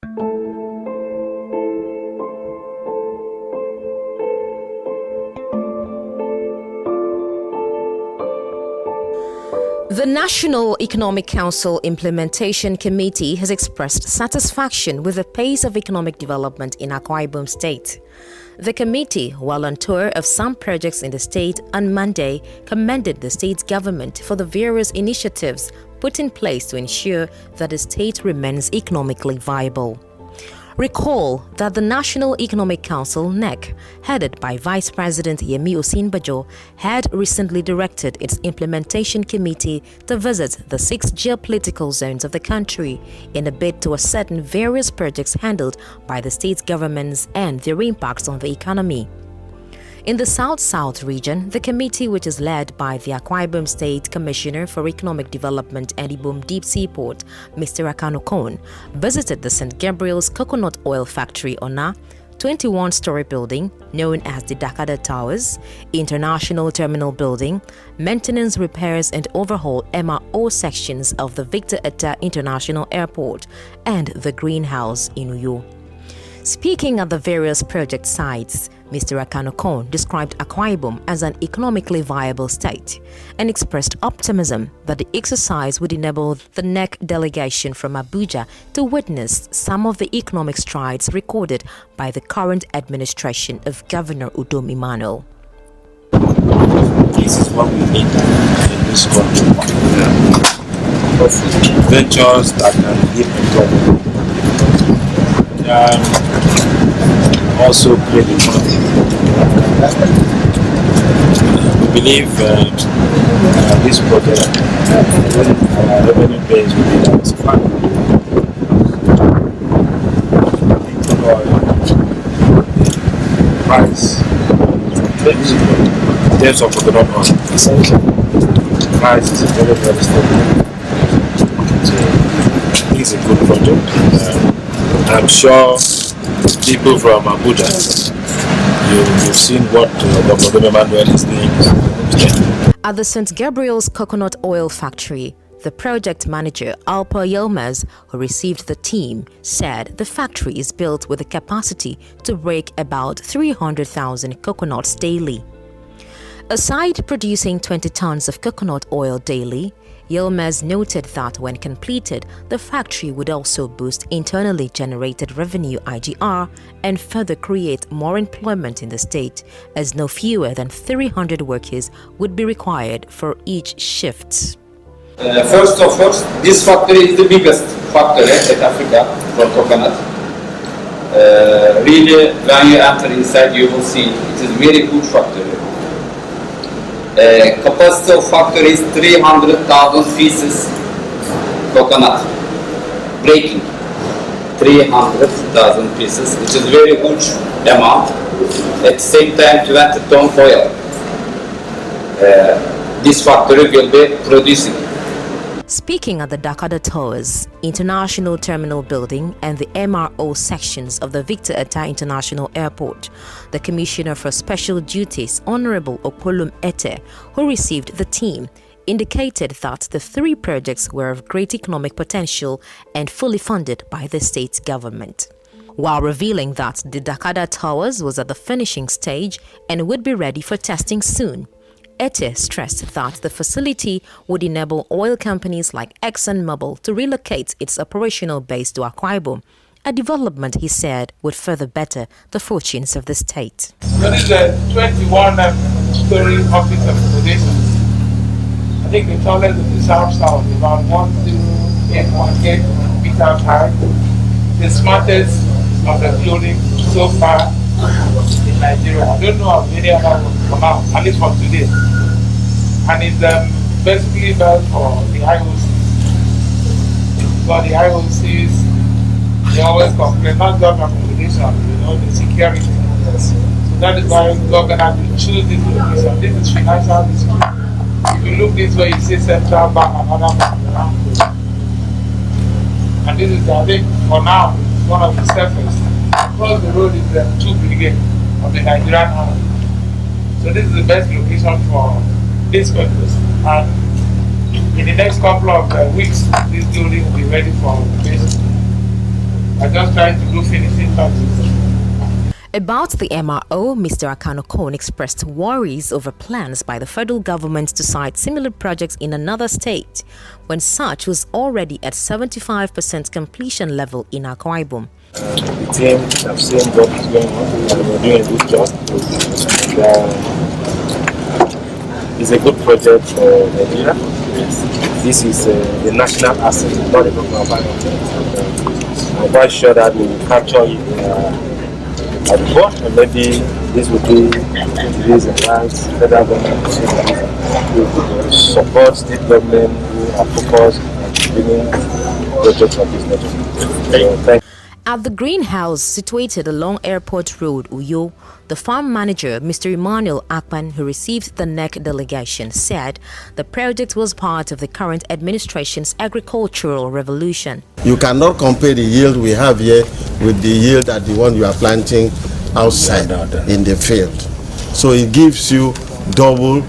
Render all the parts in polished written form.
The National Economic Council Implementation Committee has expressed satisfaction with the pace of economic development in Akwa Ibom State. The committee, while on tour of some projects in the state on Monday, commended the state government for the various initiatives put in place to ensure that the state remains economically viable. Recall that the National Economic Council (NEC), headed by Vice President Yemi Osinbajo, had recently directed its implementation committee to visit the 6 geopolitical zones of the country in a bid to ascertain various projects handled by the state governments and their impacts on the economy. In the South-South region, the committee, which is led by the Akwa Ibom State Commissioner for Economic Development and Ibom Deep Seaport, Mr. Akwa, visited the St. Gabriel's Coconut Oil Factory on a 21-story building known as the Dakar Towers, International Terminal Building, maintenance, repairs and overhaul MRO sections of the Victor Etta International Airport, and the greenhouse in Uyo. Speaking at the various project sites, Mr. Akwa described Akwa Ibom as an economically viable state and expressed optimism that the exercise would enable the NEC delegation from Abuja to witness some of the economic strides recorded by the current administration of Governor Udom Emmanuel. This is what we need in this country. Ventures that can give also create economy. We believe this project, our revenue base will be diversified. Price in terms of coconut oil, price is very, very stable. So it's a good project. I'm sure people from Abuja, you've seen what Govt. Emmanuel is doing. At the St. Gabriel's Coconut Oil Factory, the project manager, Alpa Yilmaz, who received the team, said the factory is built with the capacity to break about 300,000 coconuts daily. Aside producing 20 tons of coconut oil daily, Yilmaz noted that when completed, the factory would also boost internally generated revenue (IGR) and further create more employment in the state, as no fewer than 300 workers would be required for each shift. First of all, this factory is the biggest factory in Africa for coconut. Really, when you enter inside, you will see it is a very good factory. Capacity of factory is 300,000 pieces coconut breaking. 300,000 pieces, which is very huge amount. At the same time, 20 ton oil. This factory will be producing. Speaking at the Dakar Towers, International Terminal Building and the MRO sections of the Victor Etta International Airport, the Commissioner for Special Duties, Honorable Opolum Ete, who received the team, indicated that the 3 projects were of great economic potential and fully funded by the state government. While revealing that the Dakar Towers was at the finishing stage and would be ready for testing soon, Ete stressed that the facility would enable oil companies like ExxonMobil to relocate its operational base to Akwa Ibom, a development he said would further better the fortunes of the state. There is a 21-story office of accommodation. I think the tallest in the south-south, about 10818 meters high. The smartest of the building so far in Nigeria. I don't know how many other ones for now, at least for today. And it's basically built for the IOCs. For the IOCs, they always complain, not just accommodation, the security. So that is why government will choose this location. This is financial district. If you look this way, you see Central Bank and other banks. And this is, I think, for now, one of the safest. Across the road is the 2 brigade of the Nigerian Army. So this is the best location for this purpose. And in the next couple of weeks, this building will be ready for occupation. I'm just trying to do finishing touches. About the MRO, Mr. Akanokon expressed worries over plans by the federal government to site similar projects in another state, when such was already at 75% completion level in Akwa Ibom. The team have seen what is going on, and we're doing a good job. It's a good project for Nigeria. This is a national asset, not a local environment. I'm quite sure that we will capture it at the board, and maybe this will be the reason why federal government will support state government who are focused on bringing projects of this nature. Thank you. At the greenhouse situated along Airport Road, Uyo, the farm manager, Mr. Emmanuel Akpan, who received the NEC delegation, said the project was part of the current administration's agricultural revolution. You cannot compare the yield we have here with the yield at the one you are planting outside in the field. So it gives you double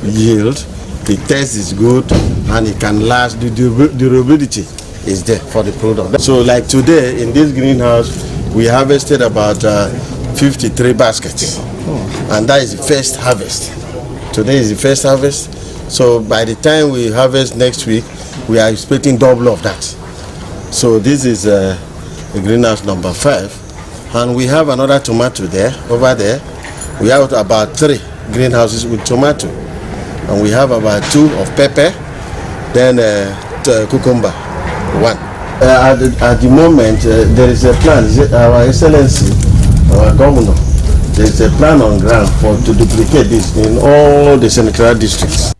yield, the taste is good, and it can last. The durability is there for the product. So like today in this greenhouse we harvested about 53 baskets, and that is the first harvest. Today is the first harvest, so by the time we harvest next week we are expecting double of that. So this is the greenhouse number 5, and we have another tomato there. Over there we have about 3 greenhouses with tomato, and we have about 2 of pepper, then cucumber 1. At the moment, there is a plan. Our Excellency, our Governor, there is a plan on ground to duplicate this in all the senatorial districts.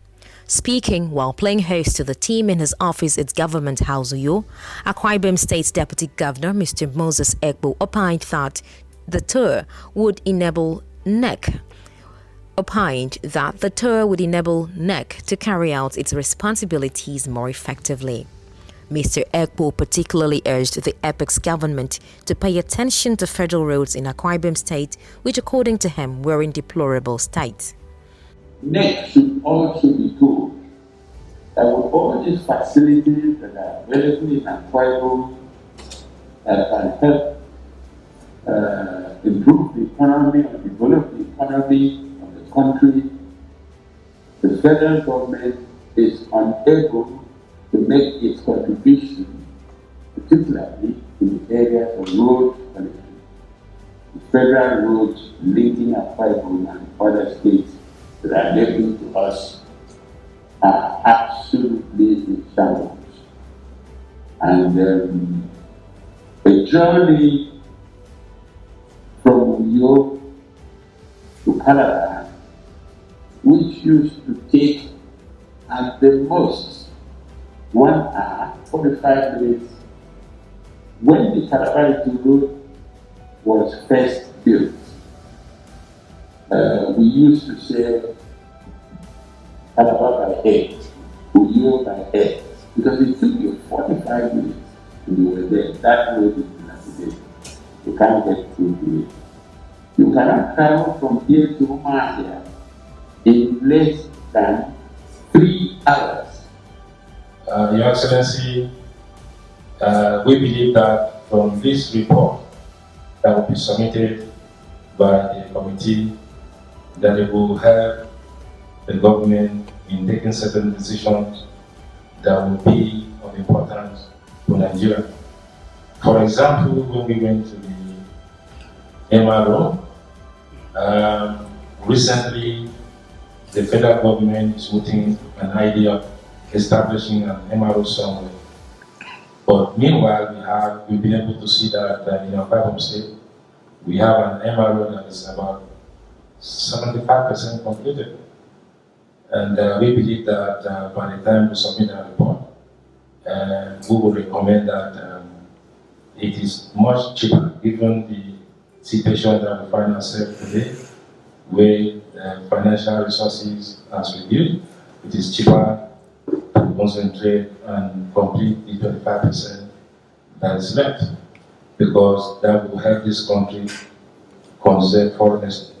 Speaking while playing host to the team in his office at Government House Uyo, Akwa Ibom State's Deputy Governor, Mr. Moses Ekbo, opined that the tour would enable NEC to carry out its responsibilities more effectively. Mr. Ekbo particularly urged the Apex government to pay attention to federal roads in Akwa Ibom State, which according to him were in deplorable state. NEC should also be told that with all these facilities that are available in Akwa Ibom that can help improve the economy and develop the economy of the country, the federal government is unable to make its contribution, particularly in the areas of road connectivity. The federal roads linking Akwa Ibom and other states that are neighboring to us are absolutely in shambles. And a journey from Uyo to Canada, which used to take at the most 1 hour, 45 minutes, when the Calabar Road was first built. We used to say Calabar by head, Uyo by head, because it took you 45 minutes to be there. That road is dilapidated. You can't get through to it. You cannot travel from here to Umahia in less than 3 hours. Your Excellency, we believe that from this report that will be submitted by the committee, that it will help the government in taking certain decisions that will be of importance to Nigeria. For example, when we went to the MRO, recently the federal government is putting an idea of establishing an MRO somewhere. But meanwhile, we've been able to see that in our Akwa Ibom State, we have an MRO that is about 75% completed. And we believe that by the time we submit our report, we will recommend that it is much cheaper, given the situation that we find ourselves today, where financial resources has reduced. It is cheaper to concentrate and complete the 25% that is left, because that will help this country conserve forest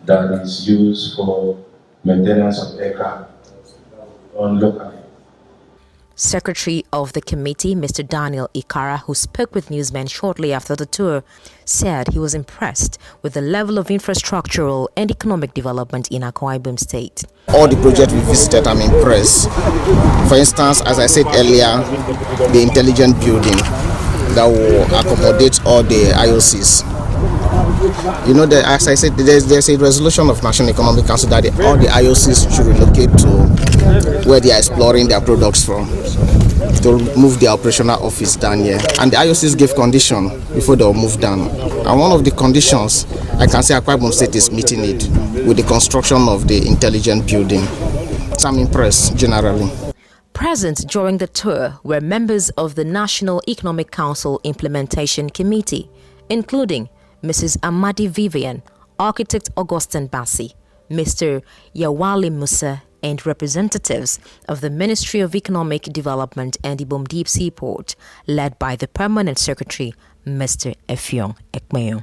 that is used for maintenance of aircraft on locally. Secretary of the committee, Mr. Daniel Ikara, who spoke with newsmen shortly after the tour, said he was impressed with the level of infrastructural and economic development in Akwa Ibom State. All the projects we visited, I'm impressed. For instance, as I said earlier, the intelligent building that will accommodate all the IOCs. You know, as I said, there's a resolution of National Economic Council that all the IOCs should relocate to where they are exploring their products from, to move their operational office down here. And the IOCs gave condition before they will move down. And one of the conditions, I can say Akwa Ibom State is meeting it with the construction of the intelligent building. So I'm impressed generally. Present during the tour were members of the National Economic Council Implementation Committee, including Mrs. Amadi Vivian, Architect Augustine Bassi, Mr. Yawali Musa, and representatives of the Ministry of Economic Development and Ibom Deep Sea Port, led by the Permanent Secretary, Mr. Effiong Ekmeyo.